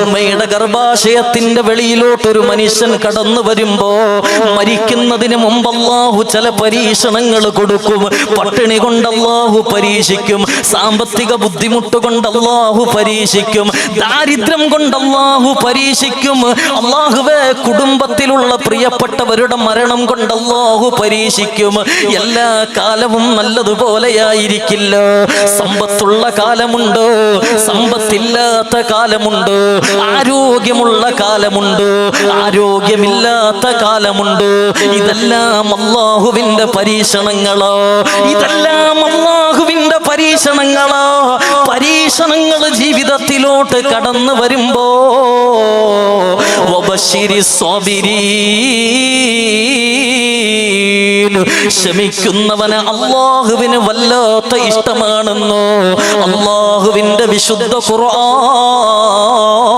ഉമ്മയുടെ ഗർഭാശയത്തിന്റെ വെളിയിലോട്ടൊരു മനുഷ്യൻ കടന്നു വരുമ്പോ മരിക്കുന്നതിന് മുമ്പ് അല്ലാഹു ചില പരീക്ഷണങ്ങൾ കൊടുക്കും. പട്ടിണി കൊണ്ട് അല്ലാഹു പരീക്ഷിക്കും, സാമ്പത്തിക ബുദ്ധിമുട്ട് കൊണ്ട് അല്ലാഹു പരീക്ഷിക്കും, ദാരിദ്ര്യം കൊണ്ട് അല്ലാഹു പരീക്ഷിക്കും. അല്ലാഹുവേ, കുടുംബത്തിലുള്ള പ്രിയപ്പെട്ടവരുടെ മരണം കൊണ്ട് അല്ലാഹു പരീക്ഷിക്കും. എല്ലാ കാലവും നല്ലതുപോലെയായിരിക്കില്ല. സമ്പത്തുള്ള കാലമുണ്ട്, സമ്പത്തില്ലാത്ത കാലമുണ്ട്, ആരോഗ്യമുള്ള കാലമുണ്ട്, ആരോഗ്യമില്ലാത്ത കാലമുണ്ട്. ഇതെല്ലാം അല്ലാഹുവിന്റെ പരീക്ഷണങ്ങളോ, ഇതെല്ലാം അല്ലാഹുവിന്റെ പരീക്ഷണങ്ങളോ. പരീക്ഷണങ്ങൾ ജീവിതത്തിലോട്ട് കടന്നു വരുമ്പോ വബശിരി സ്വാബിരീൻ, ക്ഷമിക്കുന്നവന് അല്ലാഹുവിന് വല്ലാത്ത ഇഷ്ടമാണെന്നോ അല്ലാഹുവിന്റെ വിശുദ്ധ ഖുർആൻ.